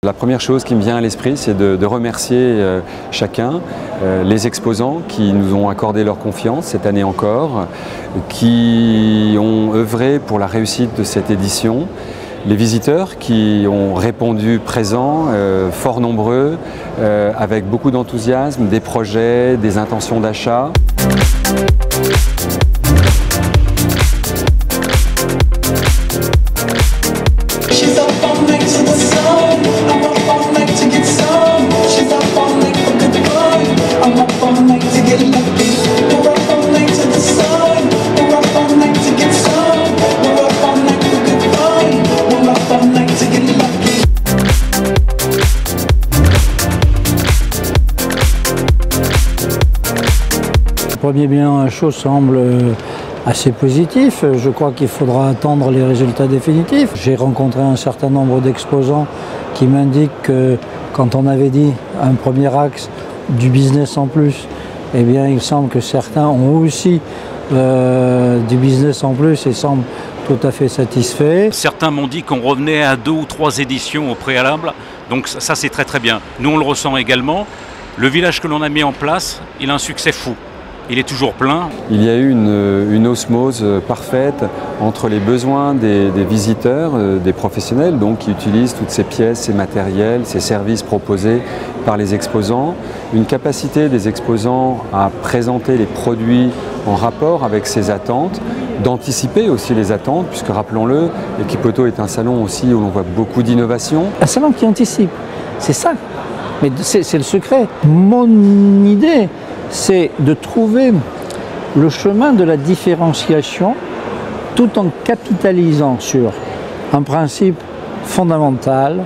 La première chose qui me vient à l'esprit, c'est de remercier chacun, les exposants qui nous ont accordé leur confiance cette année encore, qui ont œuvré pour la réussite de cette édition, les visiteurs qui ont répondu présents, fort nombreux, avec beaucoup d'enthousiasme, des projets, des intentions d'achat. Le premier bilan chaud semble assez positif. Je crois qu'il faudra attendre les résultats définitifs. J'ai rencontré un certain nombre d'exposants qui m'indiquent que quand on avait dit un premier axe du business en plus, eh bien il semble que certains ont aussi du business en plus et semblent tout à fait satisfaits. Certains m'ont dit qu'on revenait à 2 ou 3 éditions au préalable, donc ça c'est très très bien. Nous on le ressent également. Le village que l'on a mis en place, il a un succès fou. Il est toujours plein. Il y a eu une osmose parfaite entre les besoins des visiteurs, des professionnels donc, qui utilisent toutes ces pièces, ces matériels, ces services proposés par les exposants, une capacité des exposants à présenter les produits en rapport avec ces attentes, d'anticiper aussi les attentes, puisque rappelons-le, Equipoto est un salon aussi où l'on voit beaucoup d'innovation. Un salon qui anticipe, c'est ça, mais c'est le secret. Mon idée, c'est de trouver le chemin de la différenciation tout en capitalisant sur un principe fondamental,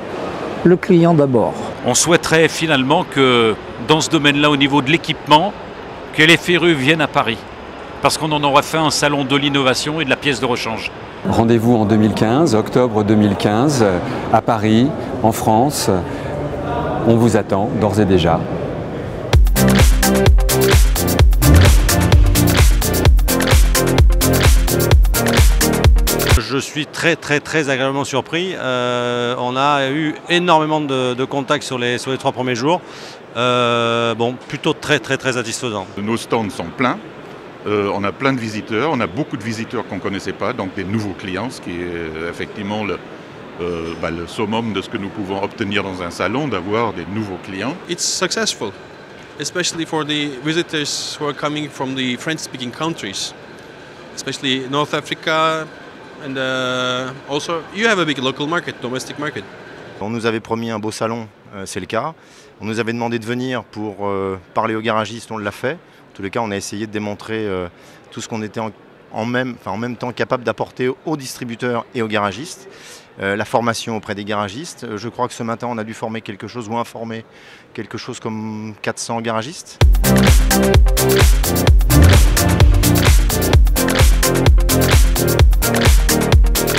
le client d'abord. On souhaiterait finalement que dans ce domaine-là, au niveau de l'équipement, que les férus viennent à Paris, parce qu'on en aurait fait un salon de l'innovation et de la pièce de rechange. Rendez-vous en 2015, octobre 2015, à Paris, en France. On vous attend d'ores et déjà. Je suis très agréablement surpris. On a eu énormément de contacts sur les 3 premiers jours. Bon, plutôt très satisfaisant. Nos stands sont pleins. On a plein de visiteurs. On a beaucoup de visiteurs qu'on ne connaissait pas, donc des nouveaux clients, ce qui est effectivement le summum de ce que nous pouvons obtenir dans un salon, d'avoir des nouveaux clients. It's successful, especially for the visitors who are coming from the French-speaking countries, especially North Africa, and also you have a big local market, domestic market. On nous avait promis un beau salon, c'est le cas. On nous avait demandé de venir pour parler aux garagistes, on l'a fait. En tous les cas, on a essayé de démontrer tout ce qu'on était en même temps capable d'apporter aux distributeurs et aux garagistes. La formation auprès des garagistes. Je crois que ce matin, on a dû former quelque chose ou informer quelque chose comme 400 garagistes.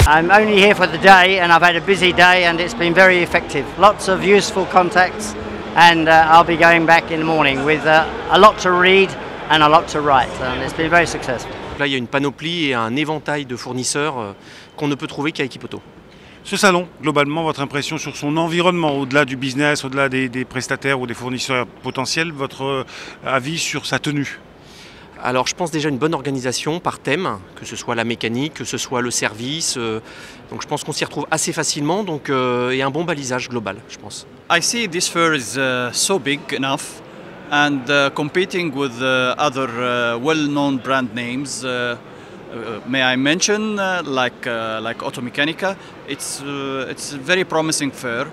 I'm only here for the day and I've had a busy day and it's been very effective. Lots of useful contacts and I'll be going back in the morning with a lot to read and a lot to write and it's been very successful. Là, il y a une panoplie et un éventail de fournisseurs qu'on ne peut trouver qu'à Equipoto. Ce salon, globalement, votre impression sur son environnement, au-delà du business, au-delà des prestataires ou des fournisseurs potentiels, votre avis sur sa tenue? Alors je pense déjà une bonne organisation par thème, que ce soit la mécanique, que ce soit le service. Donc je pense qu'on s'y retrouve assez facilement et un bon balisage global, je pense. I see this fair is so big enough and competing with other well-known brand names. May I mention like Automechanica? It's a very promising fair,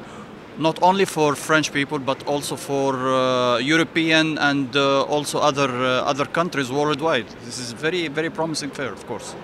not only for French people but also for European and also other countries worldwide. This is very promising fair, of course.